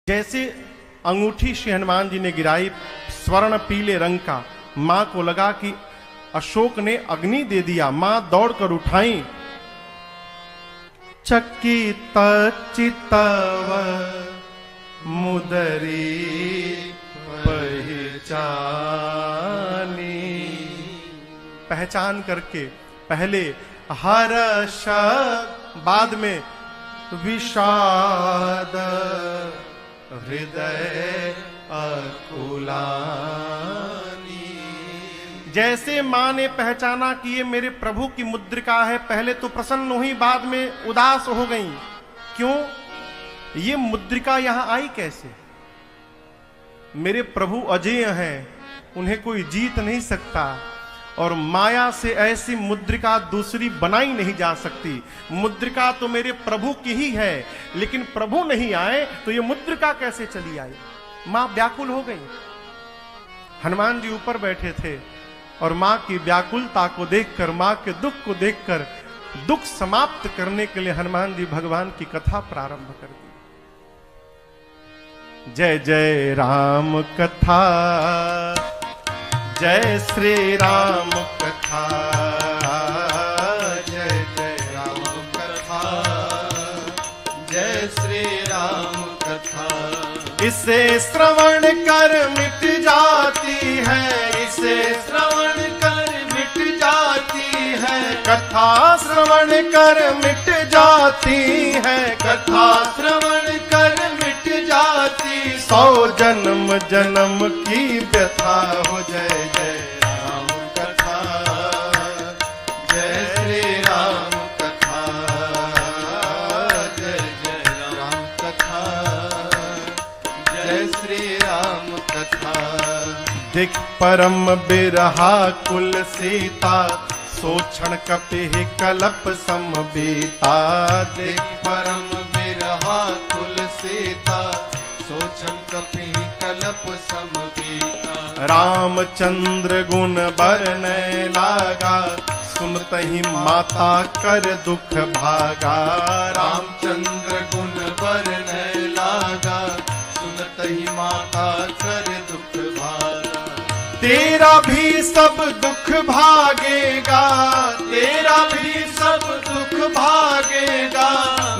जैसे अंगूठी श्री हनुमान जी ने गिराई स्वर्ण पीले रंग का, मां को लगा कि अशोक ने अग्नि दे दिया। मां दौड़कर उठाई। चकित चितव मुदरी पहचानी, पहचान करके पहले हर्ष बाद में विषाद हृदय अकुलानी। जैसे मां ने पहचाना कि ये मेरे प्रभु की मुद्रिका है, पहले तो प्रसन्न हुई, बाद में उदास हो गई। क्यों? ये मुद्रिका यहां आई कैसे? मेरे प्रभु अजेय हैं, उन्हें कोई जीत नहीं सकता, और माया से ऐसी मुद्रिका दूसरी बनाई नहीं जा सकती। मुद्रिका तो मेरे प्रभु की ही है, लेकिन प्रभु नहीं आए तो ये मुद्रिका कैसे चली आई? मां व्याकुल हो गई। हनुमान जी ऊपर बैठे थे और मां की व्याकुलता को देखकर, मां के दुख को देखकर, दुख समाप्त करने के लिए हनुमान जी भगवान की कथा प्रारंभ कर दी। जय जय राम कथा, जय श्री राम कथा, जय जय राम कथा, जय श्री राम कथा। इसे श्रवण कर मिट जाती है, इसे श्रवण कर मिट जाती है, कथा श्रवण कर मिट जाती है, कथा श्रवण कर मिट जाती। 100 जन्म जन्म की व्यथा हो। जय जय राम कथा, जय श्री राम कथा, जय जय राम कथा, जय श्री राम कथा। दिख परम बिरहा कुल सीता, सोक्षण कपिहि कलप सम बीता। दिख परम बिरहा कुल सीता, सोक्षण कपिहि कलप सम बीता। रामचंद्र गुण बरनै लागा, सुनतहि माता कर दुख भागा। रामचंद्र गुण बरनै लागा, सुनतहि माता कर दुख भागा। तेरा भी सब दुख भागेगा, तेरा भी सब दुख भागेगा,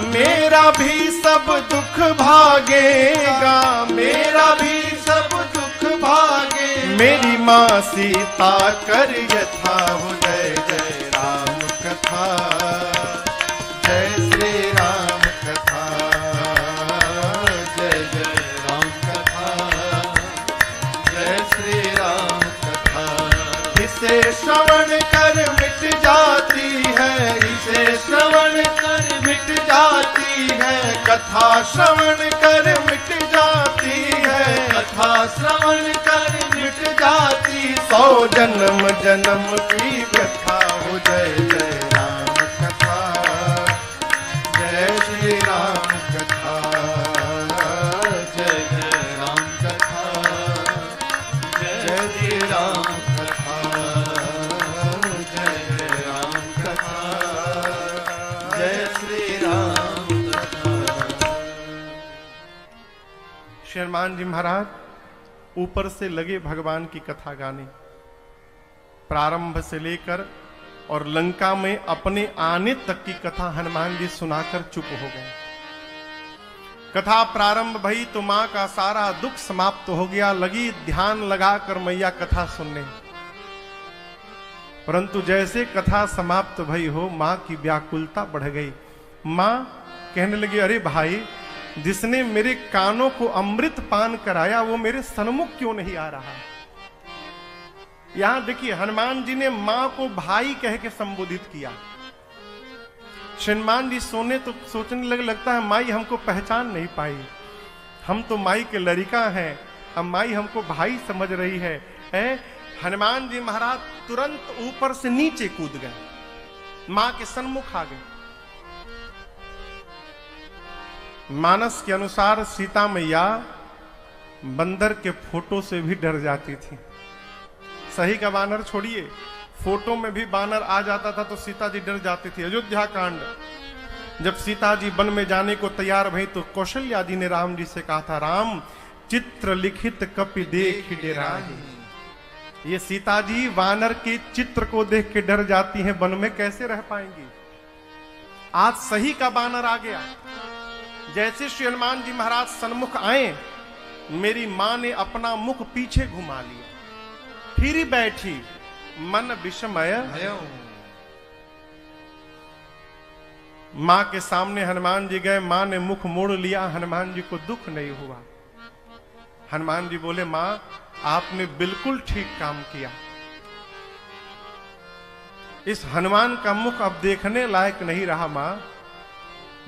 मेरा भी सब दुख भागेगा, मेरा भी सब दुख भागे। मेरी माँ सीता कर यथा हो। जय जय राम कथा, जय श्री राम कथा, जय जय राम कथा, जय श्री राम कथा। इसे श्रवण कर मिट जाती है, इसे श्रवण कर मिट जाती है, कथा श्रवण कर मिट जाती है, कथा श्रवण कर मिट जाती। 100 जन्म जन्म की व्यथा हो। जय जय राम कथा, जय श्री राम कथा, जय जय राम कथा, जय श्री राम कथा, जय जय राम कथा, जय श्री राम कथा। श्री हनुमान जी महाराज ऊपर से लगे भगवान की कथा गाने, प्रारंभ से लेकर और लंका में अपने आने तक की कथा हनुमान जी सुनाकर चुप हो गए। कथा प्रारंभ भई तो मां का सारा दुख समाप्त हो गया, लगी ध्यान लगाकर मैया कथा सुनने। परंतु जैसे कथा समाप्त भई हो, मां की व्याकुलता बढ़ गई। मां कहने लगी, अरे भाई, जिसने मेरे कानों को अमृत पान कराया वो मेरे सन्मुख क्यों नहीं आ रहा? यहां देखिए, हनुमान जी ने मां को भाई कह के संबोधित किया। हनुमान जी सोचने लगे, लगता है माई हमको पहचान नहीं पाई, हम तो माई के लड़का हैं, अब माई हमको भाई समझ रही है। हनुमान जी महाराज तुरंत ऊपर से नीचे कूद गए, मां के सन्मुख आ गए। मानस के अनुसार सीता मैया बंदर के फोटो से भी डर जाती थी। सही का बानर छोड़िए, फोटो में भी बानर आ जाता था तो सीता जी डर जाती थी। अयोध्या कांड जब सीता जी वन में जाने को तैयार भई तो कौशल्या जी ने राम जी से कहा था, राम चित्र लिखित कपि देख डराहि। ये सीता जी वानर के चित्र को देख के डर जाती हैं, वन में कैसे रह पाएंगी। आज सही का वानर आ गया। जैसे श्री हनुमान जी महाराज सन्मुख आए, मेरी मां ने अपना मुख पीछे घुमा लिया, फिर ही बैठी, मन विषमय। मां के सामने हनुमान जी गए, मां ने मुख मोड़ लिया, हनुमान जी को दुख नहीं हुआ। हनुमान जी बोले, मां आपने बिल्कुल ठीक काम किया। इस हनुमान का मुख अब देखने लायक नहीं रहा मां।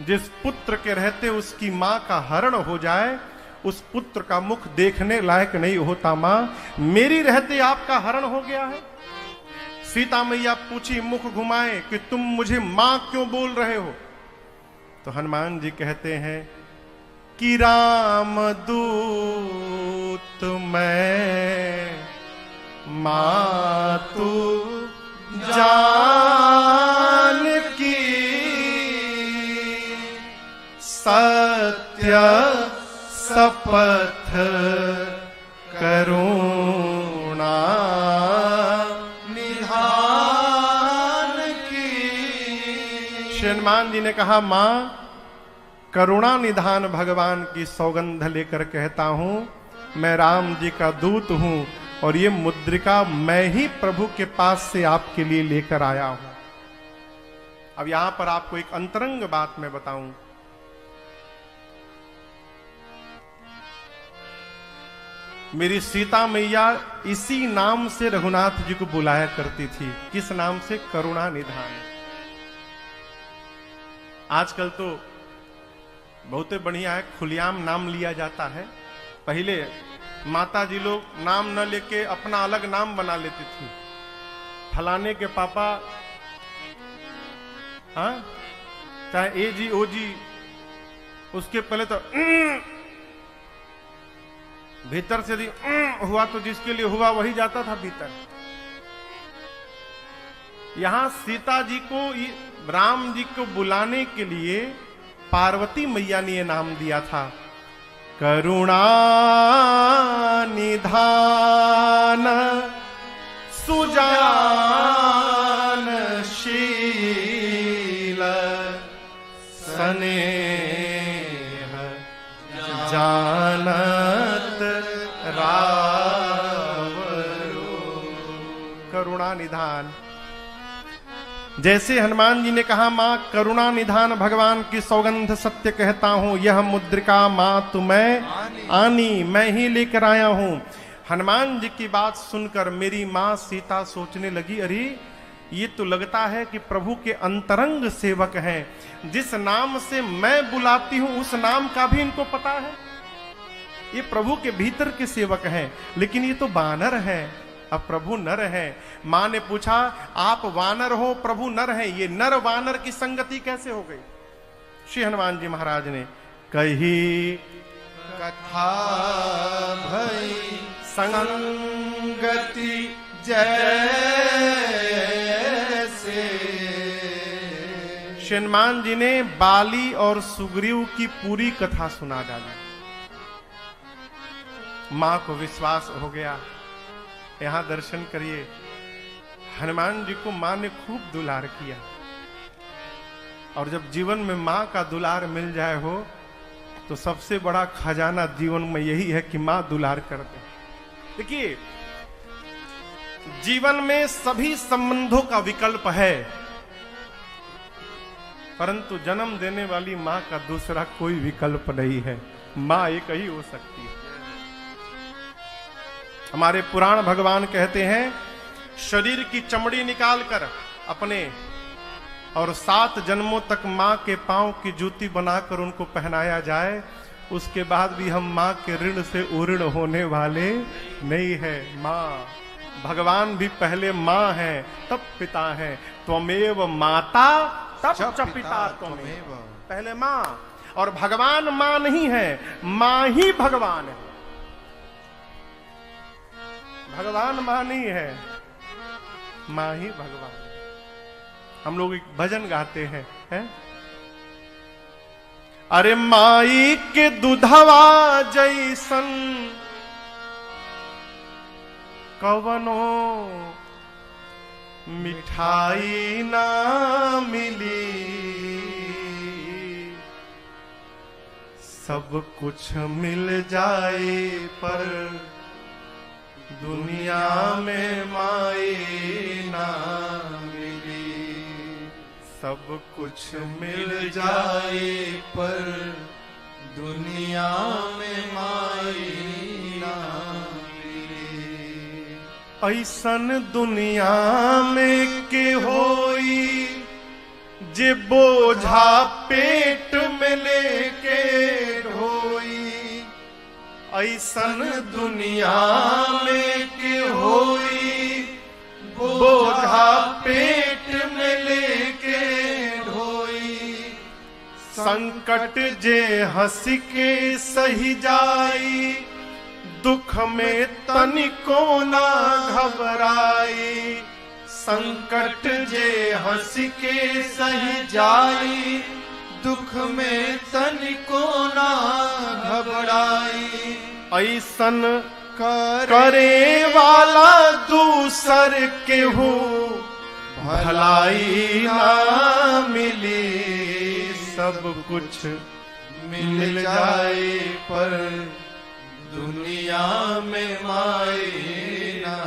जिस पुत्र के रहते उसकी मां का हरण हो जाए, उस पुत्र का मुख देखने लायक नहीं होता मां। मेरी रहते आपका हरण हो गया है। सीता मैया पूछी मुख घुमाए कि तुम मुझे मां क्यों बोल रहे हो। तो हनुमान जी कहते हैं कि राम दूत मैं मातु जान की, सत्य शपथ करुणा निधान की। श्री हनुमान जी ने कहा, मां करुणा निधान भगवान की सौगंध लेकर कहता हूं, मैं राम जी का दूत हूं और ये मुद्रिका मैं ही प्रभु के पास से आपके लिए लेकर आया हूं। अब यहां पर आपको एक अंतरंग बात मैं बताऊं। मेरी सीता मैया इसी नाम से रघुनाथ जी को बुलाया करती थी। किस नाम से? करुणा निधान। आजकल तो बहुत बढ़िया है, खुलेआम नाम लिया जाता है। पहले माता जी लोग नाम न लेके अपना अलग नाम बना लेती थी। फलाने के पापा, हाँ, चाहे ए जी ओ जी, उसके पहले तो भीतर से यदि हुआ तो जिसके लिए हुआ वही जाता था भीतर। यहां सीता जी को, राम जी को बुलाने के लिए पार्वती मैया ने यह नाम दिया था, करुणा निधान सुजानशील स्नेह जानत रावरो। करुणा निधान। जैसे हनुमान जी ने कहा, मां करुणा निधान भगवान की सौगंध सत्य कहता हूं, यह मुद्रिका मां तुम्हें आनी, मैं ही लेकर आया हूं। हनुमान जी की बात सुनकर मेरी मां सीता सोचने लगी, अरे ये तो लगता है कि प्रभु के अंतरंग सेवक हैं। जिस नाम से मैं बुलाती हूं उस नाम का भी इनको पता है। ये प्रभु के भीतर के सेवक हैं, लेकिन ये तो वानर हैं। अब प्रभु नर है। मां ने पूछा, आप वानर हो, प्रभु नर है, ये नर वानर की संगति कैसे हो गई? श्री हनुमान जी महाराज ने कही कथा भई संगति जैसे। श्री हनुमान जी ने बाली और सुग्रीव की पूरी कथा सुना डाली। मां को विश्वास हो गया। यहां दर्शन करिए, हनुमान जी को मां ने खूब दुलार किया। और जब जीवन में मां का दुलार मिल जाए हो तो सबसे बड़ा खजाना जीवन में यही है कि मां दुलार कर दे। देखिए, जीवन में सभी संबंधों का विकल्प है, परंतु जन्म देने वाली मां का दूसरा कोई विकल्प नहीं है। मां एक ही हो सकती है। हमारे पुराण भगवान कहते हैं, शरीर की चमड़ी निकालकर अपने और 7 जन्मों तक मां के पांव की जूती बनाकर उनको पहनाया जाए, उसके बाद भी हम मां के ऋण से उऋण होने वाले नहीं है। मां, भगवान भी पहले मां है तब पिता है। त्वमेव माता तब च पिता त्वमेव। पहले मां, और भगवान मां नहीं है, मां ही भगवान है। भगवान मां नहीं है, मां ही भगवान। हम लोग एक भजन गाते हैं, अरे माई के दुधवा जैसन कवनो मिठाई ना मिली, सब कुछ मिल जाए पर दुनिया में माई ना मिली। सब कुछ मिल जाए पर दुनिया में माई ना मिली। ऐसन दुनिया में के होई जे बोझा पेट में लेके ढोई। ऐसन दुनिया में के होई बोझा पेट में लेके ढोई। संकट जे हंस के सही जाई, दुख में तनिको ना घबराई। संकट जे हंस के सही जाई, दुख में तनिको ना घबराई। ऐसन करे वाला दूसर केहू भलाई ना मिली। सब कुछ मिल जाए पर दुनिया में माई ना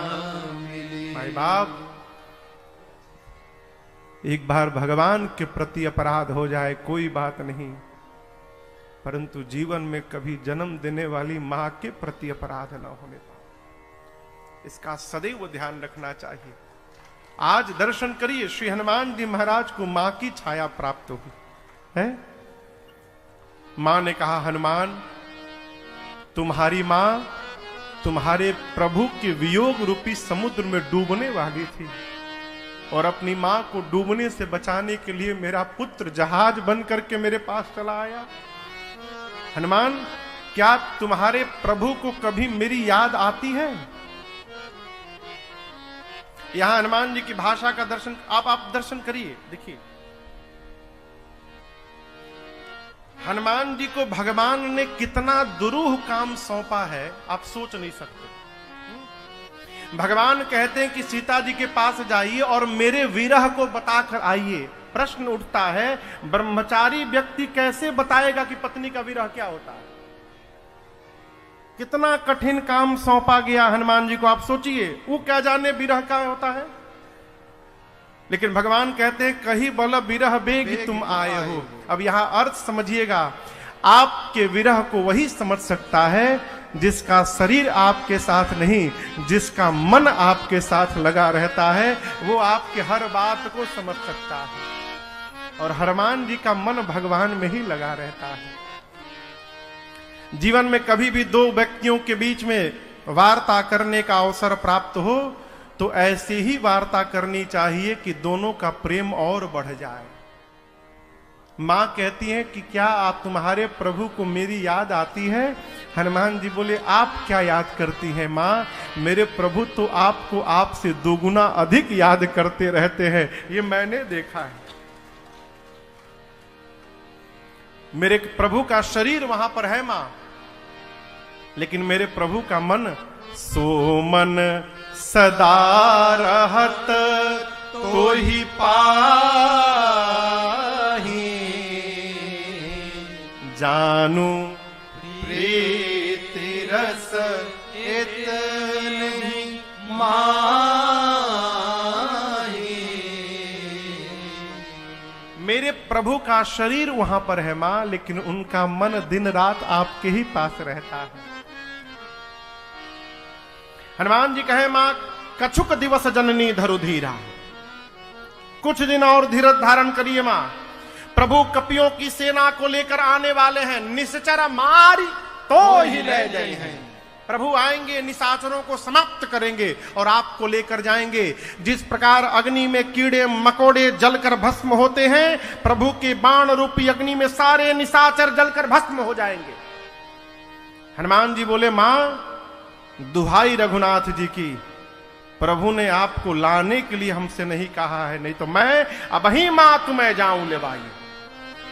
मिली। भाई बाप, एक बार भगवान के प्रति अपराध हो जाए कोई बात नहीं, परंतु जीवन में कभी जन्म देने वाली मां के प्रति अपराध न होने पाए, इसका सदैव ध्यान रखना चाहिए। आज दर्शन करिए, श्री हनुमान जी महाराज को मां की छाया प्राप्त हुई है। मां ने कहा, हनुमान तुम्हारी मां तुम्हारे प्रभु के वियोग रूपी समुद्र में डूबने वाली थी, और अपनी मां को डूबने से बचाने के लिए मेरा पुत्र जहाज बन करके मेरे पास चला आया। हनुमान, क्या तुम्हारे प्रभु को कभी मेरी याद आती है? यहां हनुमान जी की भाषा का दर्शन आप दर्शन करिए, देखिए। हनुमान जी को भगवान ने कितना दुरूह काम सौंपा है, आप सोच नहीं सकते। भगवान कहते हैं कि सीता जी के पास जाइए और मेरे विरह को बताकर आइए। प्रश्न उठता है, ब्रह्मचारी व्यक्ति कैसे बताएगा कि पत्नी का विरह क्या होता है? कितना कठिन काम सौंपा गया हनुमान जी को, आप सोचिए, वो क्या जाने विरह क्या होता है। लेकिन भगवान कहते हैं, कहीं बोला विरह बेग तुम आए हो। अब यहां अर्थ समझिएगा, आपके विरह को वही समझ सकता है जिसका शरीर आपके साथ नहीं, जिसका मन आपके साथ लगा रहता है, वो आपके हर बात को समझ सकता है। और हनुमान जी का मन भगवान में ही लगा रहता है। जीवन में कभी भी दो व्यक्तियों के बीच में वार्ता करने का अवसर प्राप्त हो तो ऐसी ही वार्ता करनी चाहिए कि दोनों का प्रेम और बढ़ जाए। मां कहती है कि क्या आप तुम्हारे प्रभु को मेरी याद आती है? हनुमान जी बोले, आप क्या याद करती हैं मां? मेरे प्रभु तो आपको आपसे दोगुना अधिक याद करते रहते हैं, ये मैंने देखा है। मेरे प्रभु का शरीर वहां पर है मां, लेकिन मेरे प्रभु का मन, सो मन सदा रहत तो ही पाही, जानू प्रीति रस इतनी माही। मेरे प्रभु का शरीर वहां पर है मां, लेकिन उनका मन दिन रात आपके ही पास रहता है। हनुमान जी कहे, मां कछुक दिवस जननी धरु धीरा, कुछ दिन और धीरज धारण करिए मां, प्रभु कपियों की सेना को लेकर आने वाले हैं, निश्चर मारी तो ही ले जाए हैं। प्रभु आएंगे, निशाचरों को समाप्त करेंगे और आपको लेकर जाएंगे। जिस प्रकार अग्नि में कीड़े मकोड़े जलकर भस्म होते हैं, प्रभु के बाण रूपी अग्नि में सारे निशाचर जलकर भस्म हो जाएंगे। हनुमान जी बोले, मां दुहाई रघुनाथ जी की, प्रभु ने आपको लाने के लिए हमसे नहीं कहा है, नहीं तो मैं अब ही मां तुम्हें जाऊं ले भाई।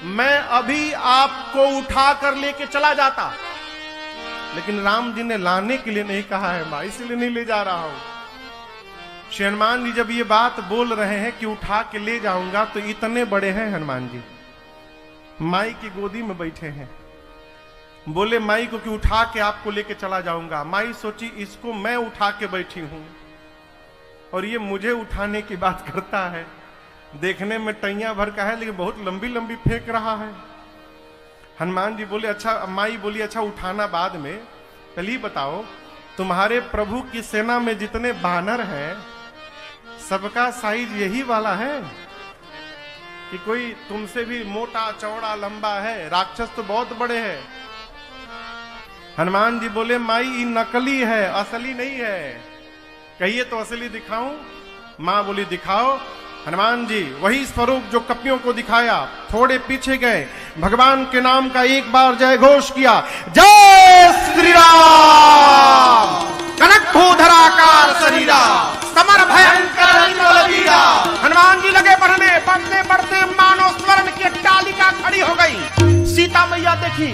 मैं अभी आपको उठा कर लेके चला जाता, लेकिन राम जी ने लाने के लिए नहीं कहा है मां, इसलिए नहीं ले जा रहा हूं। श्री हनुमान जी जब ये बात बोल रहे हैं कि उठा के ले जाऊंगा, तो इतने बड़े हैं हनुमान जी, माई की गोदी में बैठे हैं। बोले माई को कि उठा के आपको लेके चला जाऊंगा। माई सोची इसको मैं उठा के बैठी हूं और ये मुझे उठाने की बात करता है। देखने में टैया भर का है, लेकिन बहुत लंबी लंबी फेंक रहा है। हनुमान जी बोले अच्छा, माई बोली अच्छा उठाना बाद में, पहले बताओ तुम्हारे प्रभु की सेना में जितने बानर हैं सबका साइज यही वाला है कि कोई तुमसे भी मोटा चौड़ा लंबा है? राक्षस तो बहुत बड़े हैं। हनुमान जी बोले माई ये नकली है, असली नहीं है, कहिए तो असली दिखाऊं? मां बोली दिखाओ। हनुमान जी वही स्वरूप जो कपियों को दिखाया, थोड़े पीछे गए, भगवान के नाम का एक बार जय घोष किया, जय श्री राम। कनक भूधराकार शरीरा, समर भयंकर बलवीरा। हनुमान जी लगे बढ़ने, बढ़ते बढ़ते मानो स्वर्ण की अट्टालिका खड़ी हो गई। सीता मैया देखी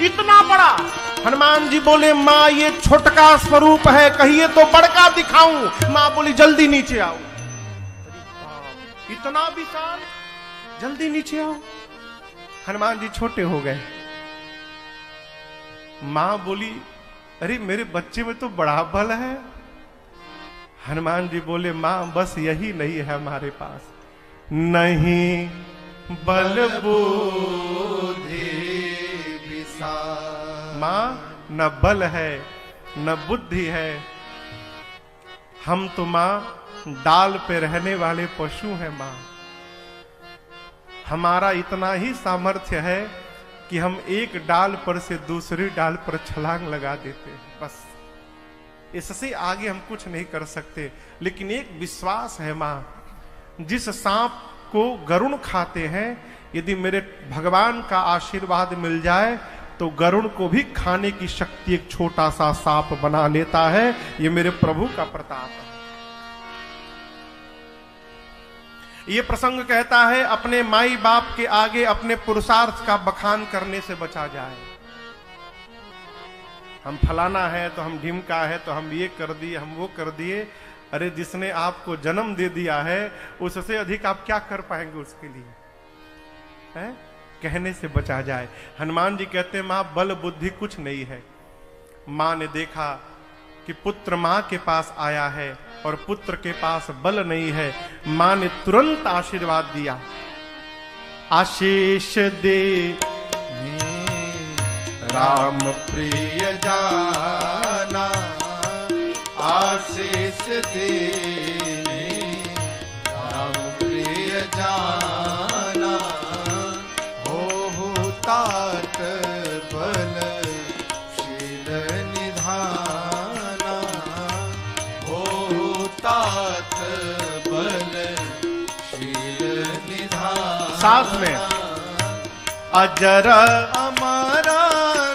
इतना बड़ा। हनुमान जी बोले मां ये छोटका स्वरूप है, कहिए तो बड़का दिखाऊं? मां बोली जल्दी नीचे आओ। इतना विशाल, जल्दी नीचे आओ। हनुमान जी छोटे हो गए। मां बोली अरे मेरे बच्चे में तो बड़ा बल है। हनुमान जी बोले मां बस यही नहीं है हमारे पास, नहीं बल बुद्धि विशाल। मां न बल है न बुद्धि है, हम तो मां डाल पे रहने वाले पशु हैं। मां हमारा इतना ही सामर्थ्य है कि हम एक डाल पर से दूसरी डाल पर छलांग लगा देते हैं, बस इससे आगे हम कुछ नहीं कर सकते। लेकिन एक विश्वास है मां, जिस सांप को गरुण खाते हैं, यदि मेरे भगवान का आशीर्वाद मिल जाए तो गरुण को भी खाने की शक्ति एक छोटा सा सांप बना लेता है। ये मेरे प्रभु का प्रताप है। ये प्रसंग कहता है अपने माई बाप के आगे अपने पुरुषार्थ का बखान करने से बचा जाए। हम फलाना है तो हम ढिमका है तो हम ये कर दिए, हम वो कर दिए। अरे जिसने आपको जन्म दे दिया है उससे अधिक आप क्या कर पाएंगे उसके लिए, है? कहने से बचा जाए। हनुमान जी कहते हैं मां बल बुद्धि कुछ नहीं है। मां ने देखा कि पुत्र मां के पास आया है और पुत्र के पास बल नहीं है। मां ने तुरंत आशीर्वाद दिया, आशीष दे राम प्रिय जाना, आशीष दे राम प्रिय जाना, हो तात बल शील निधाना, हो तात बल शील निधाना। साथ में अजर अमरा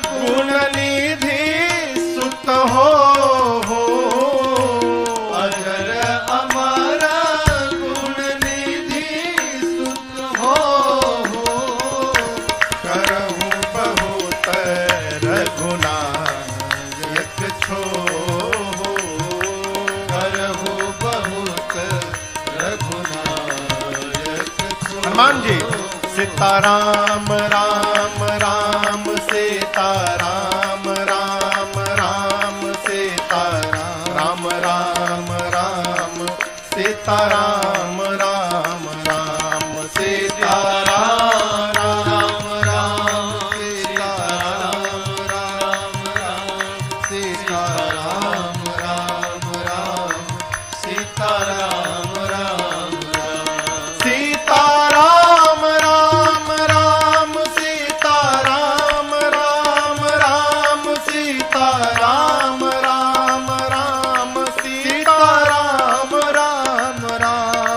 गुण निधि सुत हो, अजर अमरा गुण निधि सुत हो, करहु बहुत रघुनायक छो, करहु बहुत रघुनायक छो। हनुमान जी सीताराम राम राम सीताराम राम राम सीताराम राम राम सीताराम राम राम सीताराम राम राम सीताराम राम राम सीताराम राम राम सीताराम राम राम सीताराम राम राम सीताराम राम राम सीताराम राम राम सीताराम राम राम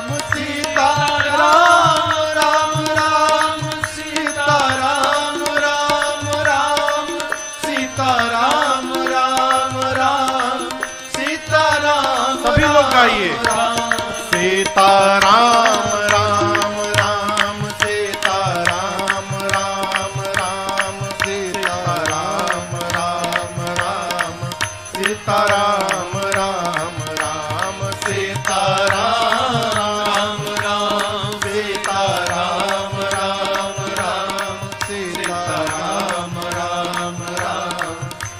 सीताराम राम राम सीताराम राम राम सीताराम राम राम सीताराम। सभी लोग गाइए, सीताराम राम राम सीताराम सीताराम राम राम सीताराम राम सीताराम राम राम सीताराम राम राम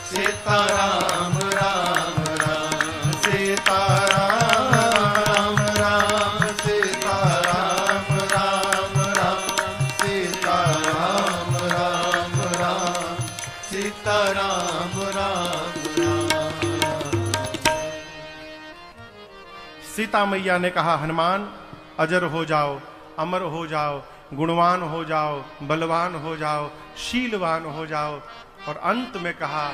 सीताराम राम राम सीताराम राम सीताराम राम राम सीताराम राम राम सीताराम राम राम। सीता मैया ने कहा, हनुमान अजर हो जाओ, अमर हो जाओ, गुणवान हो जाओ, बलवान हो जाओ, शीलवान हो जाओ। और अंत में कहा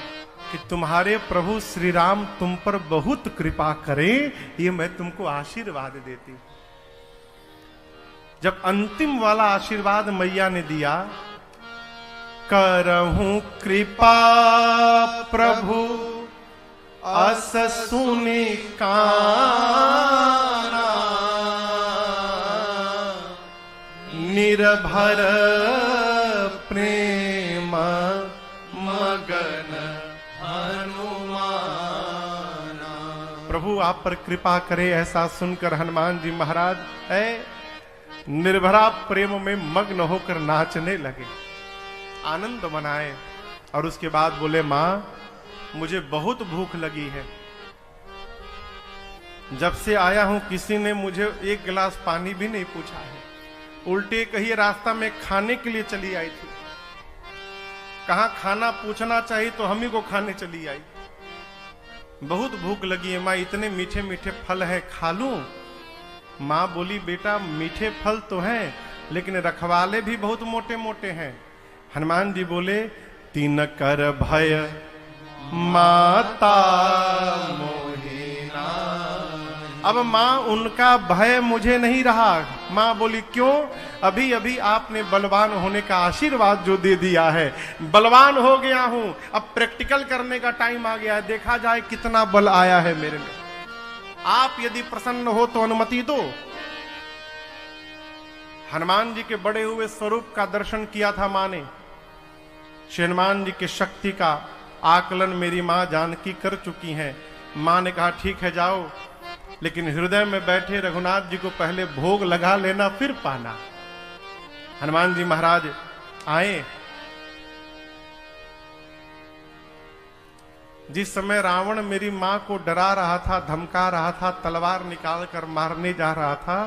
कि तुम्हारे प्रभु श्री राम तुम पर बहुत कृपा करें, ये मैं तुमको आशीर्वाद देती हूं। जब अंतिम वाला आशीर्वाद मैया ने दिया, करहूं कृपा प्रभु अस सुनि काना, निर्भर प्रेम मगन हनुमाना। प्रभु आप पर कृपा करे, ऐसा सुनकर हनुमान जी महाराज निर्भरा प्रेम में मग्न होकर नाचने लगे, आनंद मनाए। और उसके बाद बोले, मां मुझे बहुत भूख लगी है, जब से आया हूं किसी ने मुझे एक गिलास पानी भी नहीं पूछा है। उल्टे कहिए रास्ता में खाने के लिए चली आई थी, कहा खाना पूछना चाहिए तो हम ही को खाने चली आई। बहुत भूख लगी है मां, इतने मीठे मीठे फल है, खा लूं? मां बोली, बेटा मीठे फल तो हैं, लेकिन रखवाले भी बहुत मोटे मोटे हैं। हनुमान जी बोले, तीन कर भय माता मोहिना। अब मां उनका भय मुझे नहीं रहा। मां बोली, क्यों? अभी अभी आपने बलवान होने का आशीर्वाद जो दे दिया है, बलवान हो गया हूं, अब प्रैक्टिकल करने का टाइम आ गया है, देखा जाए कितना बल आया है मेरे में। आप यदि प्रसन्न हो तो अनुमति दो। हनुमान जी के बड़े हुए स्वरूप का दर्शन किया था मां ने। श्री हनुमान जी की शक्ति का आकलन मेरी मां जानकी कर चुकी हैं। मां ने कहा, ठीक है जाओ, लेकिन हृदय में बैठे रघुनाथ जी को पहले भोग लगा लेना, फिर पाना। हनुमान जी महाराज आए। जिस समय रावण मेरी मां को डरा रहा था, धमका रहा था, तलवार निकाल कर मारने जा रहा था,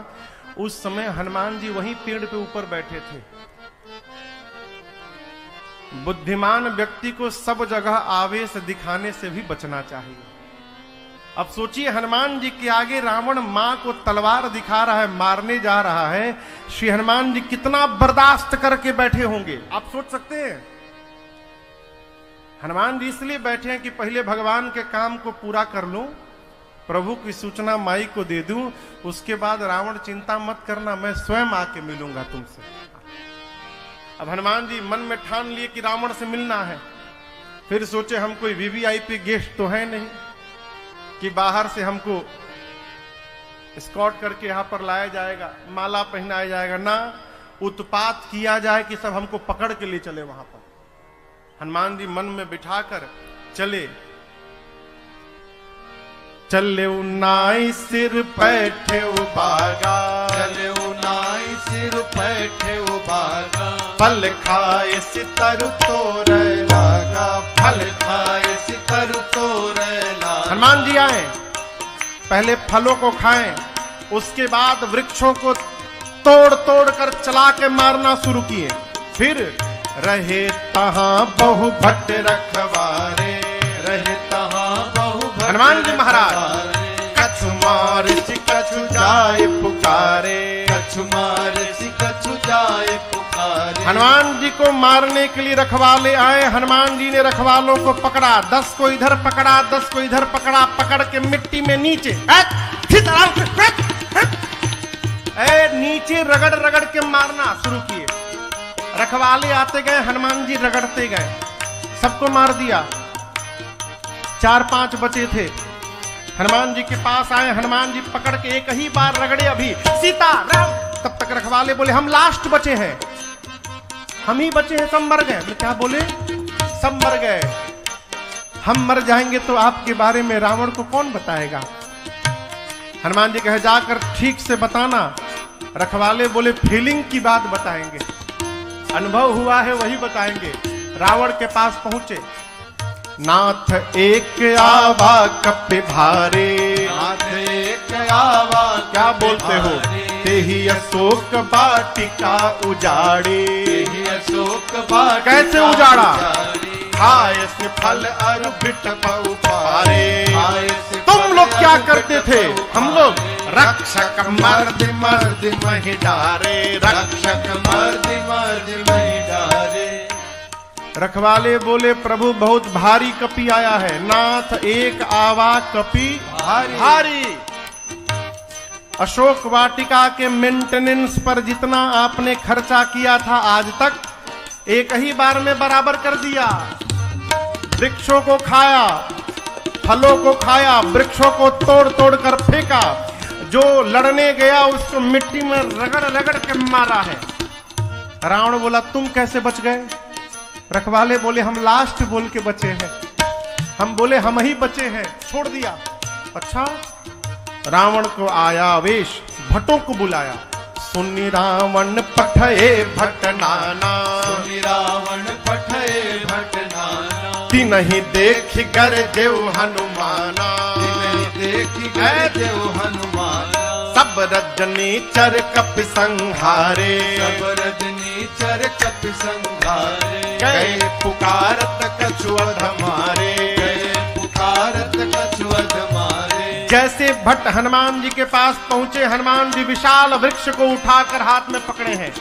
उस समय हनुमान जी वहीं पेड़ पे ऊपर बैठे थे। बुद्धिमान व्यक्ति को सब जगह आवेश दिखाने से भी बचना चाहिए। अब सोचिए, हनुमान जी के आगे रावण मां को तलवार दिखा रहा है, मारने जा रहा है, श्री हनुमान जी कितना बर्दाश्त करके बैठे होंगे, आप सोच सकते हैं। हनुमान जी इसलिए बैठे हैं कि पहले भगवान के काम को पूरा कर लूं, प्रभु की सूचना माई को दे दूं, उसके बाद रावण चिंता मत करना, मैं स्वयं आके मिलूंगा तुमसे। अब हनुमान जी मन में ठान लिए कि रावण से मिलना है। फिर सोचे, हम कोई वीवीआईपी गेस्ट तो है नहीं कि बाहर से हमको स्कॉट करके यहां पर लाया जाएगा, माला पहनाया जाएगा, ना उत्पात किया जाए कि सब हमको पकड़ के ले चले वहां पर। हनुमान जी मन में बिठाकर चले। चले नाई सिर बैठे बागा, चले नाई सिर बैठे बागा, फल खाए सितर तोड़ लागा, फल खाए सितर तोड़ लागा। हनुमान जी आए, पहले फलों को खाएं, उसके बाद वृक्षों को तोड़ तोड़ कर चला के मारना शुरू किए। फिर रहे तहां बहु भट्ट रखवारे, रहे तहां बहु भट्ट हनुमान जी महाराज कछु मार कछु जाए पुकारे, कछु मार कछु जाए पुकारे। हनुमान जी को मारने के लिए रखवाले आए। हनुमान जी ने रखवालों को पकड़ा, 10 को इधर पकड़ा, 10 को इधर पकड़ा, पकड़ के मिट्टी में नीचे नीचे रगड़ रगड़ के मारना शुरू किए। रखवाले आते गए, हनुमान जी रगड़ते गए, सबको मार दिया। 4-5 बचे थे, हनुमान जी के पास आए। हनुमान जी पकड़ के एक ही बार रगड़े, अभी सीता राम। तब तक रखवाले बोले, हम लास्ट बचे हैं, हम ही बचे हैं, सब मर गए। क्या बोले? सब मर गए। हम मर जाएंगे तो आपके बारे में रावण को कौन बताएगा? हनुमान जी कहे जाकर ठीक से बताना। रखवाले बोले फीलिंग की बात बताएंगे, अनुभव हुआ है वही बताएंगे। रावण के पास पहुंचे। नाथ एक आवा कपि भारे, नाथ एक आवा क्या बोलते हो? तेहि अशोक वाटिका उजाड़े। तेहि अशोक वाटिका कैसे उजाड़ा? खाय से फल अर बिटप उपारे। तुम लोग क्या करते थे? हम लोग रक्षक मर्द मर्द महि डारे, रक्षक मर्द मर्द महि डारे। रखवाले बोले प्रभु बहुत भारी कपि आया है। नाथ एक आवा कपि भारी। अशोक वाटिका के मेंटेनेंस पर जितना आपने खर्चा किया था आज तक, एक ही बार में बराबर कर दिया। वृक्षों को खाया, फलों को खाया, वृक्षों को तोड़ तोड़ कर फेंका। जो लड़ने गया उसको मिट्टी में रगड़ रगड़ के मारा है। रावण बोला तुम कैसे बच गए? रखवाले बोले हम लास्ट बोल के बचे हैं। हम बोले हम ही बचे हैं, छोड़ दिया। अच्छा। रावण को आया आवेश, भट्टों को बुलाया। सुनि रावण पठये भट्ट नाना, सुनि रावण पठये भट्ट नाना। तिनहि देख गर देव हनुमाना, तिनहि देख गर देव हनुमाना। सब रजनी चर कपि संहारे, सब रजनी चर कपि संहारे। गए पुकारत कछुअध मारे, गए पुकारत कछुअध मारे। जैसे भट्ट हनुमान जी के पास पहुंचे, हनुमान जी विशाल वृक्ष को उठाकर हाथ में पकड़े हैं।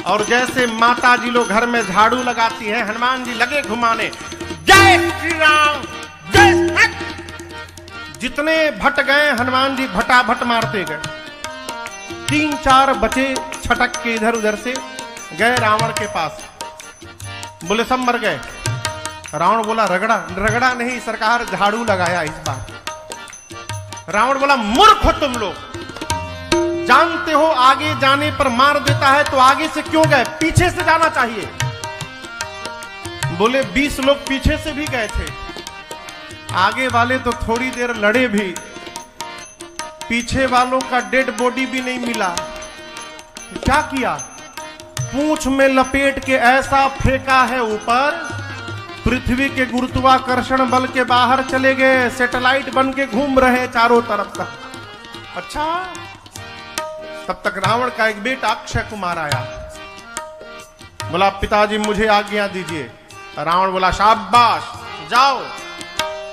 और जैसे माता जी लोग घर में झाड़ू लगाती हैं, हनुमान जी लगे घुमाने। जय श्री राम, जय। जितने भट्ट गए हनुमान जी भटाभट मारते गए। 3-4 बचे छटक के इधर उधर से गए रावण के पास। बोले सब मर गए। रावण बोला रगड़ा नहीं सरकार, झाड़ू लगाया इस बार। रावण बोला मूर्ख हो तुम लोग, जानते हो आगे जाने पर मार देता है तो आगे से क्यों गए? पीछे से जाना चाहिए। बोले 20 लोग पीछे से भी गए थे, आगे वाले तो थोड़ी देर लड़े भी, पीछे वालों का डेड बॉडी भी नहीं मिला। क्या किया? पूंछ में लपेट के ऐसा फेंका है ऊपर, पृथ्वी के गुरुत्वाकर्षण बल के बाहर चले गए, सैटेलाइट बन के घूम रहे चारों तरफ तक। अच्छा। तब तक रावण का एक बेटा अक्षय कुमार आया। बोला पिताजी मुझे आज्ञा दीजिए। रावण बोला शाबाश, जाओ।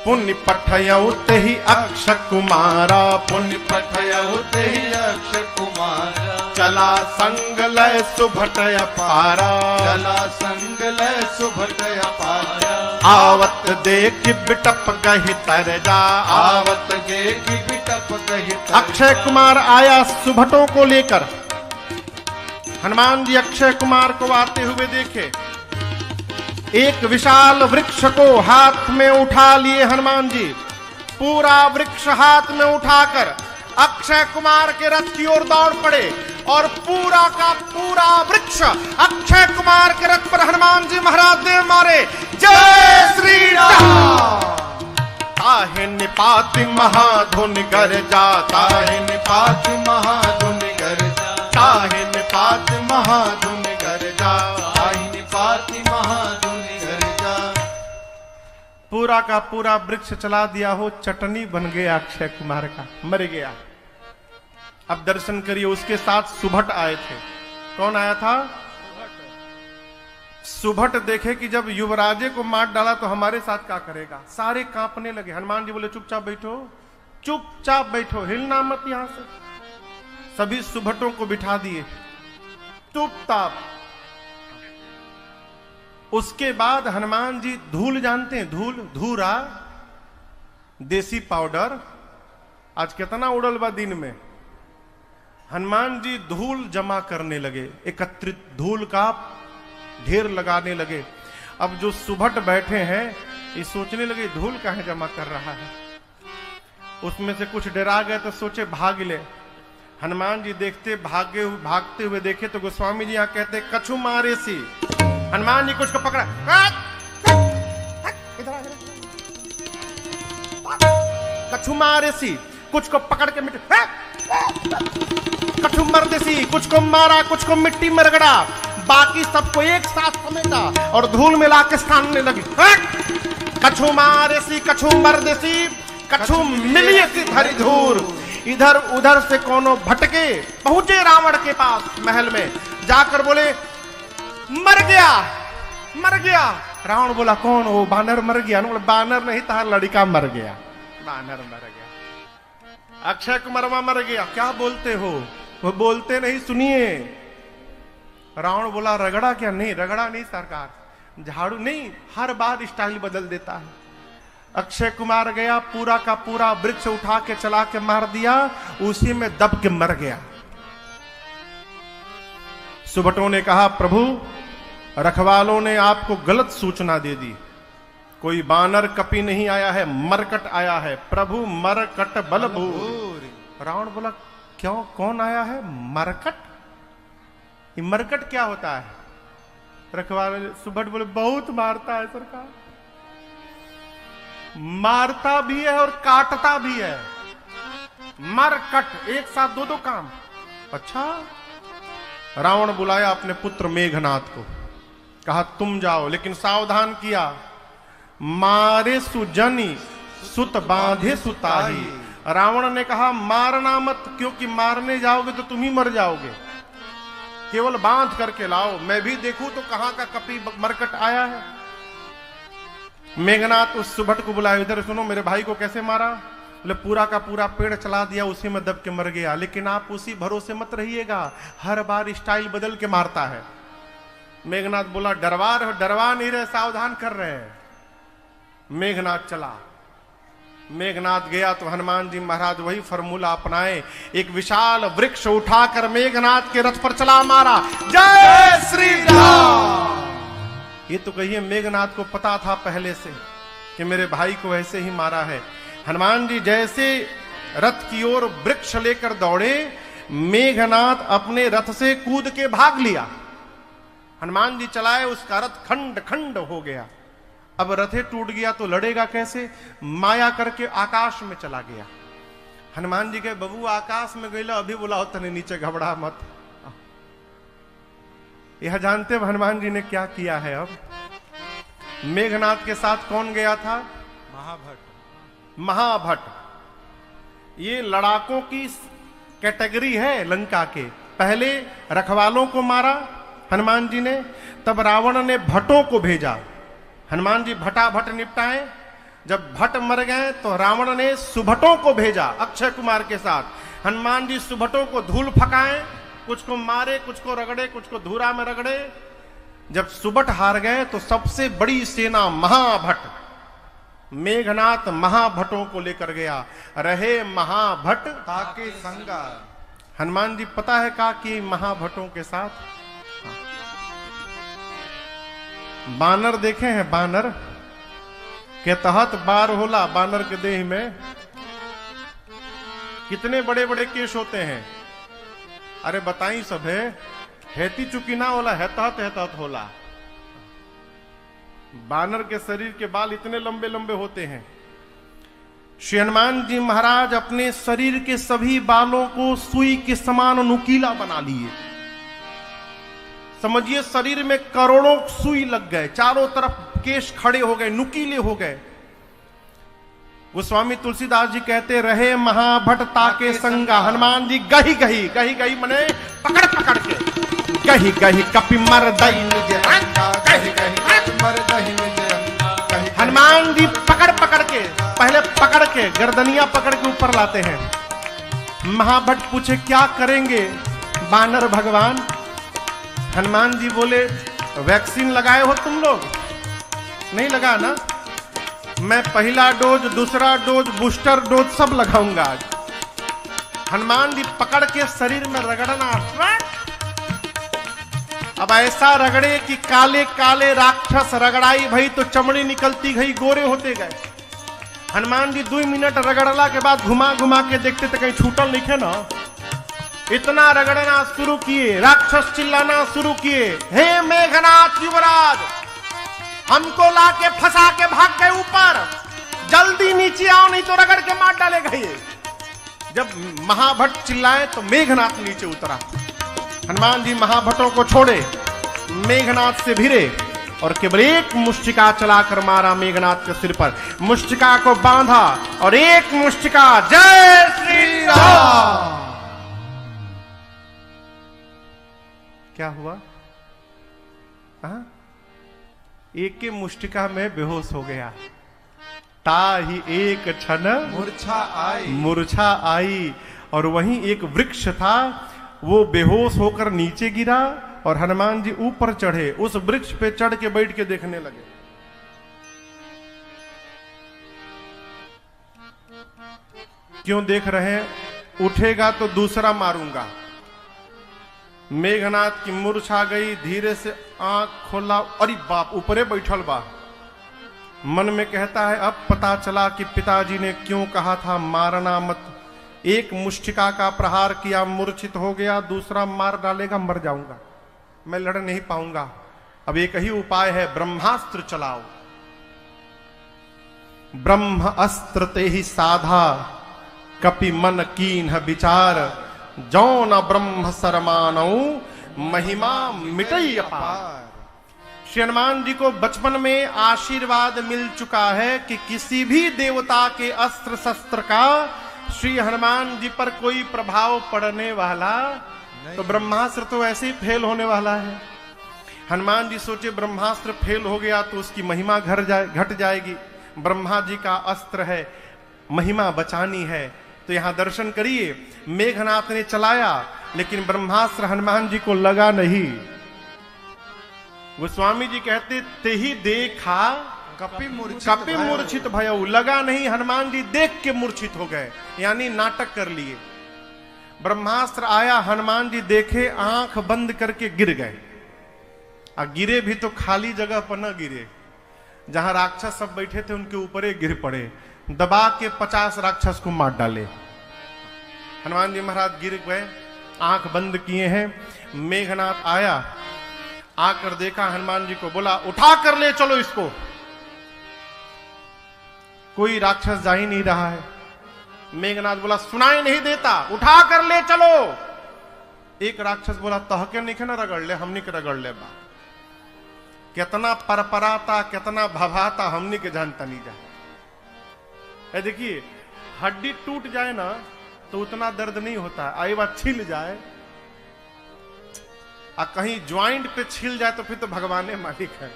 पुण्य पठयऊ तेहि अक्षय कुमारा, पुण्य पठयऊ तेहि अक्षय कुमारा। चला संग लय सुभटय पारा, चला संग लय सुभटय पारा। आवत देख बिटप गहि तर जा, आवत देख बिटप गहि तर जा। अक्षय कुमार आया सुभटों को लेकर। हनुमान जी अक्षय कुमार को आते हुए देखे। एक विशाल वृक्ष को हाथ में उठा लिए हनुमान जी। पूरा वृक्ष हाथ में उठाकर अक्षय कुमार के रथ की ओर दौड़ पड़े और पूरा का पूरा वृक्ष अक्षय कुमार के रथ पर हनुमान जी महाराज देव मारे। जय श्री राम। ताहे निपाति महाधुन गर्जा, ताहे निपाति महाधुन गर्जा। ताहे निपाति महाधुन गर्जा, ताहे निपाति महाधुन गर्जा। पूरा का पूरा वृक्ष चला दिया हो, चटनी बन गया अक्षय कुमार का, मर गया। अब दर्शन करिए, उसके साथ सुभट आए थे। कौन आया था? सुभट देखे कि जब युवराजे को मार डाला तो हमारे साथ क्या करेगा, सारे कांपने लगे। हनुमान जी बोले चुपचाप बैठो, चुपचाप बैठो, हिलना मत यहां से। सभी सुभटों को बिठा दिए चुपचाप। उसके बाद हनुमान जी धूल जानते हैं, धूल, धूरा, देसी पाउडर आज कितना उड़ल बा दिन में। हनुमान जी धूल जमा करने लगे, एकत्रित धूल का ढेर लगाने लगे। अब जो सुभट बैठे हैं ये सोचने लगे धूल काहे जमा कर रहा है। उसमें से कुछ डरा गए तो सोचे भाग ले। हनुमान जी देखते भागते हुए देखे तो गोस्वामी जी यहाँ कहते कछु मारे सी। हनुमान जी कुछ को पकड़ा, कछु मारे सी, कुछ को पकड़ के मिट्टी, कछु मर्द सी, कुछ को मारा, कुछ को मिट्टी में रगड़ा, बाकी सबको एक साथ समेटा और धूल मिला के सामने लगी। कछु मारे सी, कछु मर्द सी, कछु मिलिए सी धरी धूर। इधर उधर से कोनो भटके पहुंचे रावण के पास महल में, जाकर बोले मर गया, मर गया। रावण बोला कौन? वो बानर मर गया। बोले बानर नहीं, तार लड़का मर गया। बानर मर गया, अक्षय कुमार मर गया। क्या बोलते हो? वो बोलते नहीं, सुनिए। रावण बोला रगड़ा क्या? नहीं रगड़ा नहीं सरकार, झाड़ू नहीं, हर बार स्टाइल बदल देता है। अक्षय कुमार गया, पूरा का पूरा वृक्ष उठा के चला के मार दिया, उसी में दब के मर गया। सुभटों ने कहा प्रभु, रखवालों ने आपको गलत सूचना दे दी, कोई बानर कपि नहीं आया है, मरकट आया है। प्रभु मरकट बलभूर। रावण बोला क्यों, कौन आया है? मरकट? ये मरकट क्या होता है? रखवाले सुभट बोले बहुत मारता है सरकार, मारता भी है और काटता भी है। मरकट, एक साथ दो दो काम। अच्छा। रावण बुलाया अपने पुत्र मेघनाथ को, कहा तुम जाओ, लेकिन सावधान किया, मारे सुजनी सुत बांधे सुताही। रावण ने कहा मारना मत, क्योंकि मारने जाओगे तो तुम ही मर जाओगे, केवल बांध करके लाओ, मैं भी देखूं तो कहां का कपि मरकट आया है। मेघनाथ उस सुभट को बुलाया, इधर सुनो, मेरे भाई को कैसे मारा? बोले पूरा का पूरा पेड़ चला दिया, उसी में दब के मर गया। लेकिन आप उसी भरोसे मत रहिएगा, हर बार स्टाइल बदल के मारता है। मेघनाथ बोला डरवा रहे, डरवा नहीं रहे, सावधान कर रहे हैं। मेघनाथ चला, मेघनाथ गया तो हनुमान जी महाराज वही फॉर्मूला अपनाए, एक विशाल वृक्ष उठाकर मेघनाथ के रथ पर चला मारा। जय श्री राम। ये तो कहिए मेघनाथ को पता था पहले से कि मेरे भाई को ऐसे ही मारा है। हनुमान जी जैसे रथ की ओर वृक्ष लेकर दौड़े, मेघनाथ अपने रथ से कूद के भाग लिया। हनुमान जी चलाए, उसका रथ खंड खंड हो गया। अब रथे टूट गया तो लड़ेगा कैसे? माया करके आकाश में चला गया। हनुमान जी के बबू आकाश में गईला, अभी बुलाओ तने नीचे, घबरा मत। यह जानते हो हनुमान जी ने क्या किया है? अब मेघनाथ के साथ कौन गया था? महाभट। महाभट। ये लड़ाकों की कैटेगरी है लंका के। पहले रखवालों को मारा हनुमान जी ने, तब रावण ने भट्टों को भेजा, हनुमान जी भटाभट निपटाए। जब भट्ट मर गए तो रावण ने सुभटों को भेजा अक्षय कुमार के साथ। हनुमान जी सुभटों को धूल फकाए, कुछ को मारे, कुछ को रगड़े, कुछ को धूरा में रगड़े। जब सुभट हार गए तो सबसे बड़ी सेना महाभट, मेघनाथ महाभटों को लेकर गया। रहे महाभट ताके संगा। हनुमान जी पता है का कि महाभटों के साथ बानर देखे हैं? बानर के तहत बार होला, बानर के देह में कितने बड़े बड़े केश होते हैं। अरे बताई सब है ती चुकी ना होला, है तहत होला। बानर के शरीर के बाल इतने लंबे लंबे होते हैं। श्री हनुमान जी महाराज अपने शरीर के सभी बालों को सुई के समान नुकीला बना लिए। समझिए शरीर में करोड़ों सुई लग गए, चारों तरफ केश खड़े हो गए, नुकीले हो गए। गोस्वामी तुलसीदास जी कहते रहे महाभट ताके संगा। हनुमान जी गही गही, गही गही मने पकड़ पकड़ के, गही गही कपि मर दई निज रंगा, गही गही कपि मर दई निज रंगा। हनुमान जी पकड़ पकड़ के, पहले पकड़ के गर्दनिया पकड़ के ऊपर लाते हैं। महाभट पूछे क्या करेंगे बानर भगवान? हनुमान जी बोले वैक्सीन लगाए हो तुम लोग? नहीं लगा ना? मैं पहला डोज, दूसरा डोज, बूस्टर डोज सब लगाऊंगा आज। हनुमान जी पकड़ के शरीर में रगड़ना, अब ऐसा रगड़े कि काले काले राक्षस रगड़ाई भई तो चमड़ी निकलती गई, गोरे होते गए। हनुमान जी 2 मिनट रगड़ला के बाद घुमा घुमा के देखते तो कहीं छूटल नहीं है ना। इतना रगड़ना शुरू किए, राक्षस चिल्लाना शुरू किए, हे मेघनाथ युवराज, हमको लाके फंसा के भाग गए ऊपर, जल्दी नीचे आओ नहीं तो रगड़ के मार डालेगा ये। जब महाभट्ट चिल्लाए तो मेघनाथ नीचे उतरा। हनुमान जी महाभट्टों को छोड़े, मेघनाथ से भिरे और केवल एक मुष्टिका चलाकर मारा मेघनाथ के सिर पर। मुष्टिका को बांधा और एक मुष्टिका, जय श्री राम। क्या हुआ? एक के मुष्टिका में बेहोश हो गया। ताहि एक क्षण मूर्छा आई। और वहीं एक वृक्ष था, वो बेहोश होकर नीचे गिरा और हनुमान जी ऊपर चढ़े, उस वृक्ष पे चढ़ के बैठ के देखने लगे। क्यों देख रहे हैं? उठेगा तो दूसरा मारूंगा। मेघनाथ की मूर्छा गई, धीरे से आंख खोला, अरे बाप, ऊपरे बैठल बा। मन में कहता है अब पता चला कि पिताजी ने क्यों कहा था मारना मत। एक मुष्टिका का प्रहार किया, मूर्छित हो गया, दूसरा मार डालेगा, मर जाऊंगा, मैं लड़ नहीं पाऊंगा। अब एक ही उपाय है, ब्रह्मास्त्र चलाओ। ब्रह्म अस्त्र ते ही साधा, कपि मन कीन्ह विचार। जौ न ब्रह्म सरमानौ, महिमा मिटई अपार। श्री हनुमान जी को बचपन में आशीर्वाद मिल चुका है कि किसी भी देवता के अस्त्र शस्त्र का श्री हनुमान जी पर कोई प्रभाव पड़ने वाला, तो ब्रह्मास्त्र तो ऐसे ही फेल होने वाला है। हनुमान जी सोचे ब्रह्मास्त्र फेल हो गया तो उसकी महिमा घट जाएगी। ब्रह्मा जी का अस्त्र है, महिमा बचानी है। तो यहां दर्शन करिए, मेघनाथ ने चलाया लेकिन ब्रह्मास्त्र हनुमान जी को लगा नहीं। गोस्वामी जी कहते ते ही देखा कपि मूर्छित भयउ, लगा नहीं, हनुमान जी देख के मूर्छित हो गए, यानी नाटक कर लिए। ब्रह्मास्त्र आया, हनुमान जी देखे, आंख बंद करके गिर गए। और गिरे भी तो खाली जगह पर न गिरे, जहां राक्षस सब बैठे थे उनके ऊपर गिर पड़े, दबा के 50 राक्षस को मार डाले। हनुमान जी महाराज गिर गए, आंख बंद किए हैं। मेघनाथ आया, आकर देखा हनुमान जी को, बोला उठा कर ले चलो इसको। कोई राक्षस जा ही नहीं रहा है। मेघनाथ बोला सुनाई नहीं देता, उठा कर ले चलो। एक राक्षस बोला तहके नहीं ना रगड़ ले, हमनी के रगड़ ले बा। कितना परपराता, कितना भभाता, हमनी के जानता नहीं जा। देखिए, हड्डी टूट जाए ना तो उतना दर्द नहीं होता, आई बात छिल जाए और कहीं ज्वाइंट पे छिल जाए तो फिर तो भगवान मालिक है।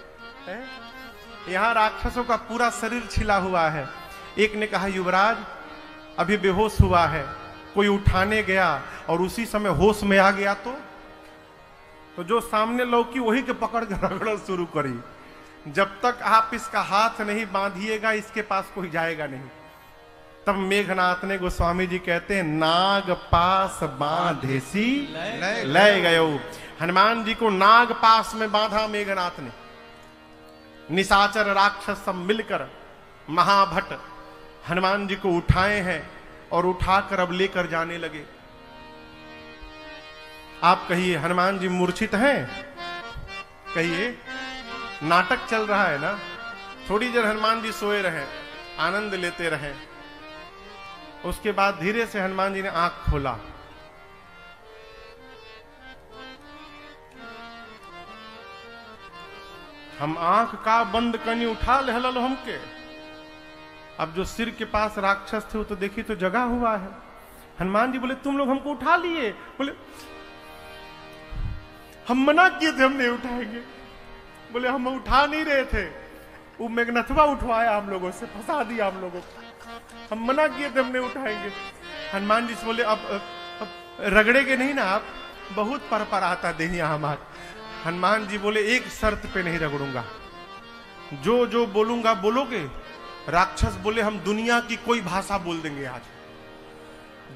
यहां राक्षसों का पूरा शरीर छिला हुआ है। एक ने कहा युवराज अभी बेहोश हुआ है, कोई उठाने गया और उसी समय होश में आ गया तो जो सामने लौकी वही के पकड़ कर रगड़ शुरू करी। जब तक आप इसका हाथ नहीं बांधिएगा इसके पास कोई जाएगा नहीं। तब मेघनाथ ने, गोस्वामी जी कहते हैं, नाग पास बांधेसी ले गयो। हनुमान जी को नाग पास में बांधा मेघनाथ ने। निशाचर राक्षस सब मिलकर महाभट्ट हनुमान जी को उठाए हैं और उठाकर अब लेकर जाने लगे। आप कहिए हनुमान जी मूर्छित हैं? कहिए, नाटक चल रहा है ना। थोड़ी देर हनुमान जी सोए रहे, आनंद लेते रहे। उसके बाद धीरे से हनुमान जी ने आंख खोला। हम आंख का बंद करनी उठा ले हलल हमके। अब जो सिर के पास राक्षस थे वो तो देखी तो जगा हुआ है। हनुमान जी बोले तुम लोग हमको उठा लिए? बोले हम मना किए थे, हम नहीं उठाएंगे। बोले हम उठा नहीं रहे थे, वो मेघनाथवा उठवाया हम लोगों से, फंसा दिया हम लोगों को, हम मना किए थे, हम नहीं उठाएंगे। हनुमान जी से बोले अब रगड़ेगे नहीं ना आप? बहुत पर आता देहिया हमार। हनुमान जी बोले एक शर्त पे नहीं रगड़ूंगा, जो जो बोलूंगा बोलोगे। राक्षस बोले हम दुनिया की कोई भाषा बोल देंगे, आज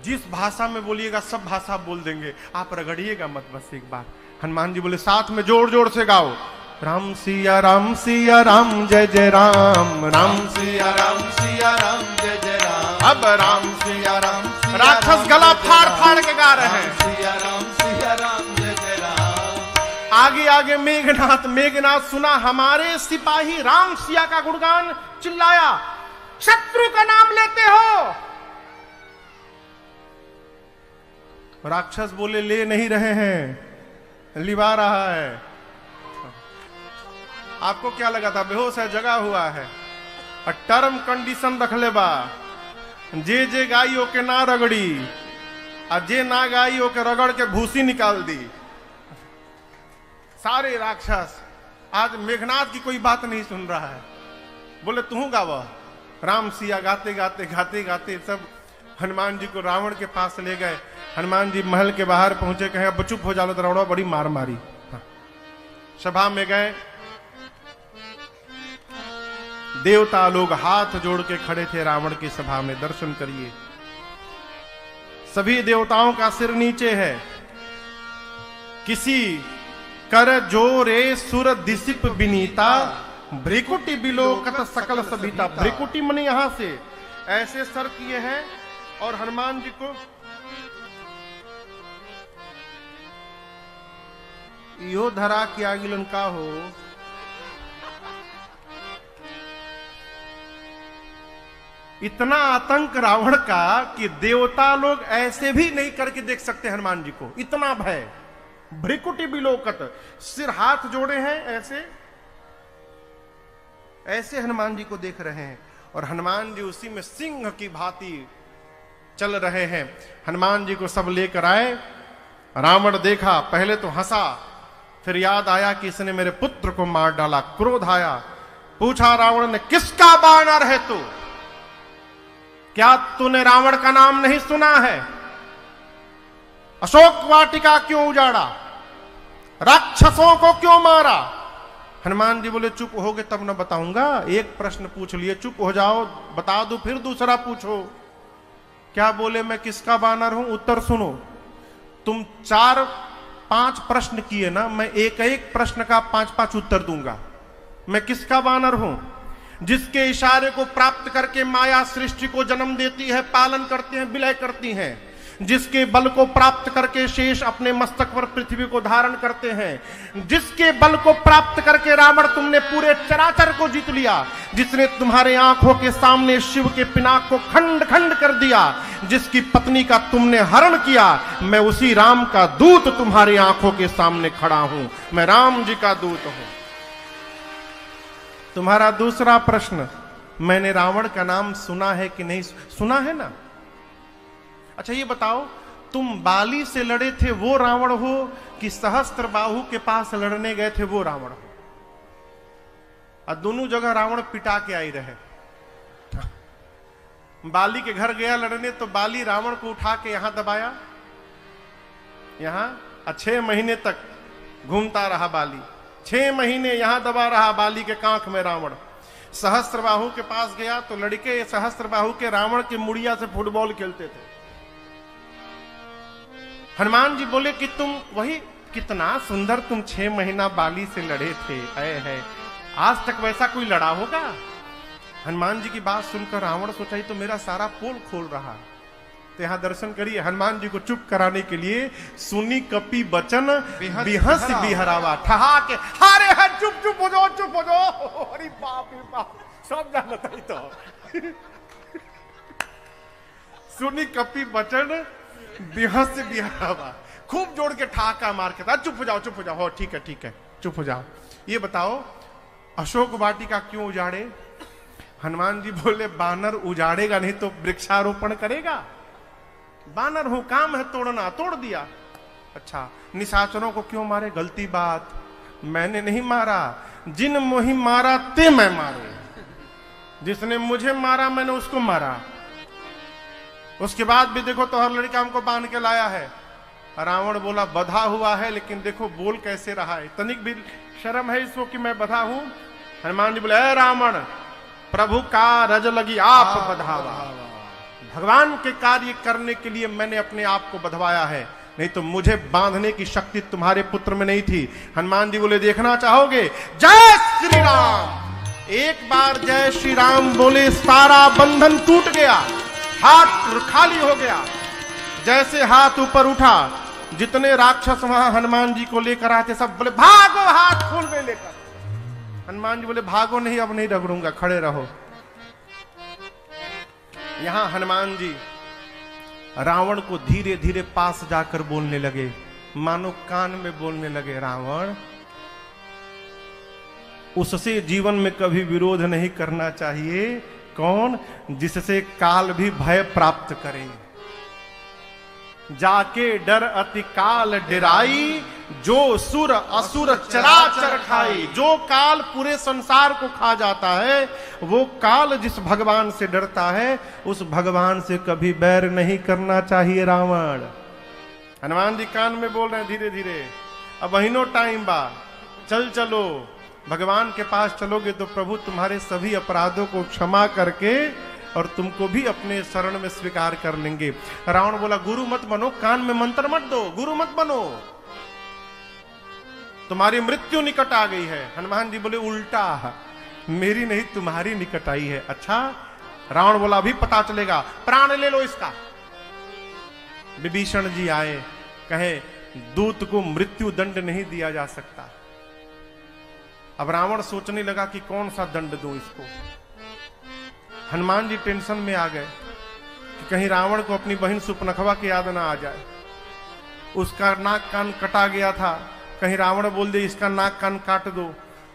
जिस भाषा में बोलिएगा सब भाषा बोल देंगे, आप रगड़िएगा मत बस एक बार। हनुमान जी बोले साथ में जोर जोर से गाओ, राम सिया राम जय जय राम, राम सिया राम जय जय राम। अब राम सिया राम, राक्षस गला फाड़ फाड़ के गा रहे हैं, सिया राम जय जय राम। आगे आगे मेघनाथ सुना हमारे सिपाही राम सिया का गुणगान चिल्लाया। शत्रु का नाम लेते हो? राक्षस बोले ले नहीं रहे हैं, लिवा रहा है। आपको क्या लगा था? बेहोश है, जगा हुआ है। और टर्म कंडीशन रख ले बा, जे गाइयों के ना रगड़ी, और जे ना गाइयों के रगड़ के भूसी निकाल दी। सारे राक्षस आज मेघनाथ की कोई बात नहीं सुन रहा है। बोले तू गावा। राम सिया गाते गाते गाते गाते सब हनुमान जी को रावण के पास ले गए। हनुमान जी महल के बाहर पहुंचे, कहे अब चुप हो जाओ, तो रावण बड़ी मार मारी। सभा में गए, देवता लोग हाथ जोड़ के खड़े थे रावण की सभा में। दर्शन करिए, सभी देवताओं का सिर नीचे है। किसी कर जोरे सुर दिसिप बिनीता, भ्रिकुटी बिलोकत सकल सभीता। भ्रिकुटी मने यहां से ऐसे सर किए हैं और हनुमान जी को यो धरा किया गिलन का हो। इतना आतंक रावण का कि देवता लोग ऐसे भी नहीं करके देख सकते हनुमान जी को, इतना भय। भ्रिकुटी बिलोकत, सिर हाथ जोड़े हैं ऐसे ऐसे हनुमान जी को देख रहे हैं। और हनुमान जी उसी में सिंह की भांति चल रहे हैं। हनुमान जी को सब लेकर आए। रावण देखा, पहले तो हंसा, फिर याद आया कि इसने मेरे पुत्र को मार डाला। क्रोध आया, पूछा रावण ने, किसका बानर है तू? क्या तूने रावण का नाम नहीं सुना है? अशोक वाटिका क्यों उजाड़ा? राक्षसों को क्यों मारा? हनुमान जी बोले चुप होगे तब न बताऊंगा। एक प्रश्न पूछ लिए, चुप हो जाओ, बता दो, फिर दूसरा पूछो। क्या बोले? मैं किसका बानर हूं? उत्तर सुनो। तुम 4-5 प्रश्न किए ना, मैं एक एक प्रश्न का 5-5 उत्तर दूंगा। मैं किसका बानर हूं? जिसके इशारे को प्राप्त करके माया सृष्टि को जन्म देती है, पालन करते हैं, विलय करती हैं। जिसके बल को प्राप्त करके शेष अपने मस्तक पर पृथ्वी को धारण करते हैं। जिसके बल को प्राप्त करके रावण तुमने पूरे चराचर को जीत लिया। जिसने तुम्हारे आंखों के सामने शिव के पिनाक को खंड खंड कर दिया। जिसकी पत्नी का तुमने हरण किया। मैं उसी राम का दूत तुम्हारी आंखों के सामने खड़ा हूं। मैं राम जी का दूत हूं। तुम्हारा दूसरा प्रश्न, मैंने रावण का नाम सुना है कि नहीं? सुना है ना? अच्छा ये बताओ, तुम बाली से लड़े थे वो रावण हो कि सहस्त्र बाहु के पास लड़ने गए थे वो रावण हो? और दोनों जगह रावण पिटा के आई रहे। बाली के घर गया लड़ने तो बाली रावण को उठा के यहां दबाया, यहां 6 महीने तक घूमता रहा बाली। 6 महीने यहां दबा रहा बाली के कांख में रावण। सहस्त्रबाहु के पास गया तो लड़के सहस्त्रबाहु के रावण के मुड़िया से फुटबॉल खेलते थे। हनुमान जी बोले कि तुम वही, कितना सुंदर तुम 6 महीना बाली से लड़े थे। है आज तक वैसा कोई लड़ा होगा? हनुमान जी की बात सुनकर रावण सोचा ही तो मेरा सारा पोल खोल रहा। तो यहां दर्शन करिए, हनुमान जी को चुप कराने के लिए सुनी कपि बचन बिहस बिहरावा। ठहाके हारे है, चुप चुप हो जाओ, चुप हो जाओ। अरे बाप रे बाप, सब जानता ही तो। सुनी कपि बचन बिहस बिहरावा, खूब जोड़ के ठहाका मार के था। चुप हो जाओ, चुप हो जाओ। हो ठीक है, ठीक है, चुप हो जाओ। ये बताओ अशोक वाटिका क्यों उजाड़े? हनुमान जी बोले बानर उजाड़ेगा नहीं तो वृक्षारोपण करेगा। बानर हूं, काम है तोड़ना, तोड़ दिया। अच्छा, निशाचरों को क्यों मारे? गलती बात, मैंने नहीं मारा। जिन मोहि मारा ते मैं मारे। जिसने मुझे मारा मैंने उसको मारा। उसके बाद भी देखो तो हर लड़का हमको बांध के लाया है। रावण बोला बधा हुआ है, लेकिन देखो बोल कैसे रहा है। तनिक भी शर्म है इसको कि मैं बधा हूं? हनुमान जी बोले ए रावण, प्रभु का रज लगी आप बधावा। भगवान के कार्य करने के लिए मैंने अपने आप को बधवाया है, नहीं तो मुझे बांधने की शक्ति तुम्हारे पुत्र में नहीं थी। हनुमान जी बोले देखना चाहोगे? जय श्री राम। एक बार जय श्री राम बोले, सारा बंधन टूट गया, हाथ खाली हो गया। जैसे हाथ ऊपर उठा, जितने राक्षस वहां हनुमान जी को लेकर आते सब बोले भागो, हाथ खोल में लेकर। हनुमान जी बोले भागो नहीं, अब नहीं रगड़ूंगा, खड़े रहो। यहां हनुमान जी रावण को धीरे धीरे पास जाकर बोलने लगे, मानो कान में बोलने लगे, रावण, उससे जीवन में कभी विरोध नहीं करना चाहिए। कौन? जिससे काल भी भय प्राप्त करे। जाके डर अति काल डराई, जो सुर असुर चराचर खाई। जो काल पूरे संसार को खा जाता है, वो काल जिस भगवान से डरता है, उस भगवान से कभी बैर नहीं करना चाहिए रावण। हनुमान जी कान में बोल रहे हैं धीरे धीरे, अब अहिनो टाइम बा, चल चलो भगवान के पास चलोगे तो प्रभु तुम्हारे सभी अपराधों को क्षमा करके और तुमको भी अपने शरण में स्वीकार कर लेंगे। रावण बोला, गुरु मत बनो, कान में मंत्र मत दो, गुरु मत बनो, तुम्हारी मृत्यु निकट आ गई है। हनुमान जी बोले, उल्टा, मेरी नहीं तुम्हारी निकट आई है। अच्छा? रावण बोला, अभी पता चलेगा, प्राण ले लो इसका। विभीषण जी आए, कहे दूत को मृत्यु दंड नहीं दिया जा सकता। अब रावण सोचने लगा कि कौन सा दंड दूं इसको। हनुमान जी टेंशन में आ गए कि कहीं रावण को अपनी बहन सुपनखवा की याद ना आ जाए। उसका नाक कान कटा गया था, कहीं रावण बोल दे इसका नाक कान काट दो।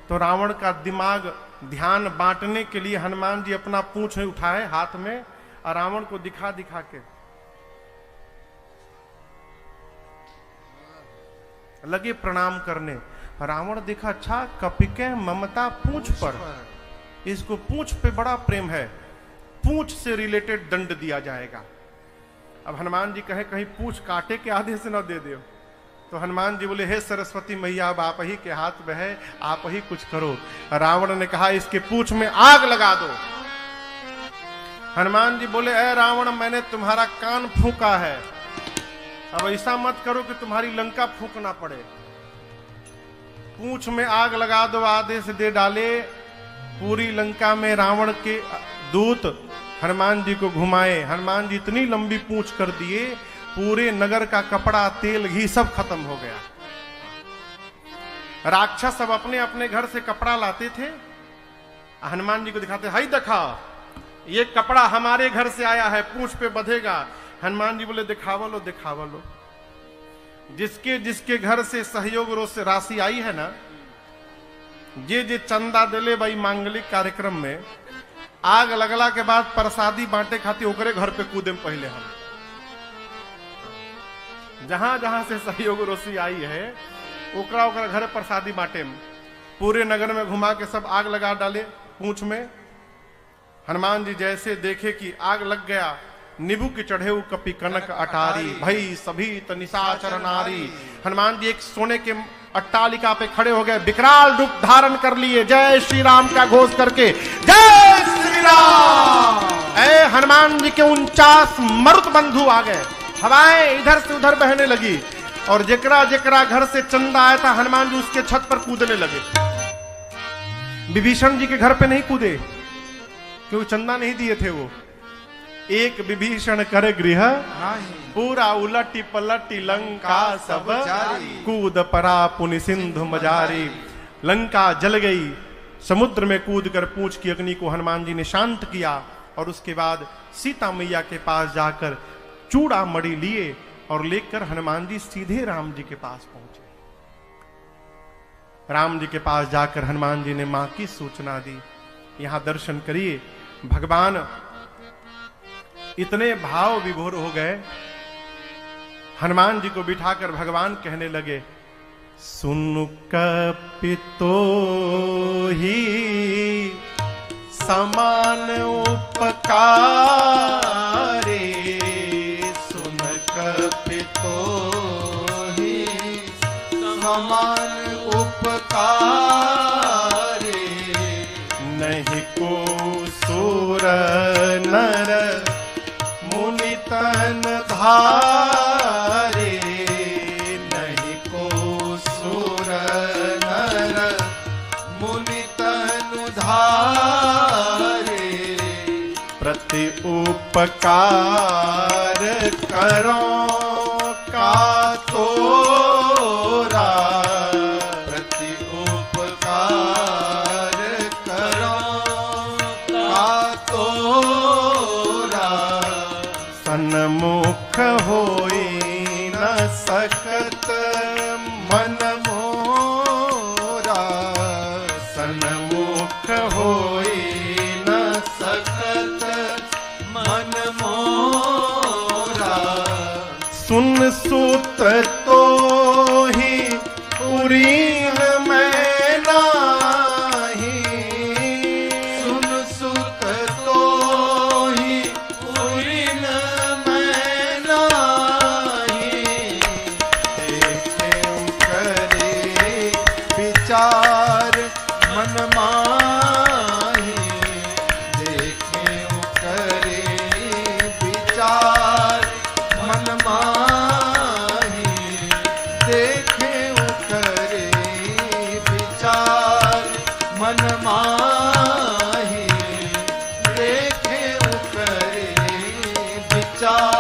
तो रावण का दिमाग ध्यान बांटने के लिए हनुमान जी अपना पूंछ उठाए हाथ में और रावण को दिखा दिखा के लगे प्रणाम करने। रावण देखा, अच्छा कपिके ममता पूंछ पर, इसको पूंछ पे बड़ा प्रेम है, पूंछ से रिलेटेड दंड दिया जाएगा। अब हनुमान जी कहे कहीं पूंछ काटे के आदेश न दे दो। तो हनुमान जी बोले, हे सरस्वती मैया, अब आप ही के हाथ में है, आप ही कुछ करो। रावण ने कहा, इसके पूंछ में आग लगा दो। हनुमान जी बोले, ए रावण, मैंने तुम्हारा कान फूंका है, अब ऐसा मत करो कि तुम्हारी लंका फूंकना पड़े। पूंछ में आग लगा दो, आदेश दे डाले। पूरी लंका में रावण के दूत हनुमान जी को घुमाए। हनुमान जी इतनी लंबी पूंछ कर दिए, पूरे नगर का कपड़ा, तेल, घी सब खत्म हो गया। राक्षस सब अपने अपने घर से कपड़ा लाते थे, हनुमान जी को दिखाते, हाई देखा, ये कपड़ा हमारे घर से आया है, पूंछ पे बंधेगा। हनुमान जी बोले, दिखावा लो, दिखावा लो। जिसके जिसके घर से सहयोग से राशि आई है ना, जे चंदा दिले भाई मांगलिक कार्यक्रम में, आग लगला के बाद प्रसादी बांटे खाती ओकरे घर पे कूदे पहले हम। जहां जहां से सहयोग रोशी आई है, ओकरा ओकरा घर प्रसादी बांटे। पूरे नगर में घुमा के सब आग लगा डाले पूंछ में। हनुमान जी जैसे देखे कि आग लग गया, निबू की चढ़े कपि कनक अटारी, भई सभी तनिशाचर नारी। हनुमान जी एक सोने के अट्टालिका पे खड़े हो गए, विकराल रूप धारण कर लिए, जय श्री राम का घोष करके, जय श्री राम। ऐ हनुमान जी के 49 मरुत बंधु आ गए, हवाएं इधर से उधर बहने लगी, और जेकरा जेकरा घर से चंदा आया था, हनुमान जी उसके छत पर कूदने लगे। विभीषण जी के घर पे नहीं कूदे, क्योंकि चंदा नहीं दिए थे वो। एक विभीषण कर गृह, पूरा उलटी पलटी लंका सब, कूद परा पुनि सिंधु मजारी। लंका जल गई, समुद्र में कूद कर पूंछ की अग्नि को हनुमान जी ने शांत किया, और उसके बाद सीता मैया के पास जाकर चूड़ा मणि लिए और लेकर हनुमान जी सीधे राम जी के पास पहुंचे। राम जी के पास जाकर हनुमान जी ने मां की सूचना दी, यहां दर्शन करिए। भगवान इतने भाव विभोर हो गए, हनुमान जी को बिठाकर भगवान कहने लगे, सुन कपितो ही समान उपकारे, सुन कपितो ही समान उपकारे, नहीं को सुर नर मुनि तन धारे, नहीं को सुर नर मुनि तन धारे, प्रति उपकार करो का तोरा, प्रति उपकार करो का तोरा, सन्मुख होई न सकत मन मोरा, सन्मुख होई न सकत मन मोरा। सुन सुत तो ही उरीन मैं नाही, सुन सुत तो ही उरीन मैं नाही। देखे करे विचार मन माही, देखे करे विचार मन माही, देखे करे विचार मन माही, देखे करे विचार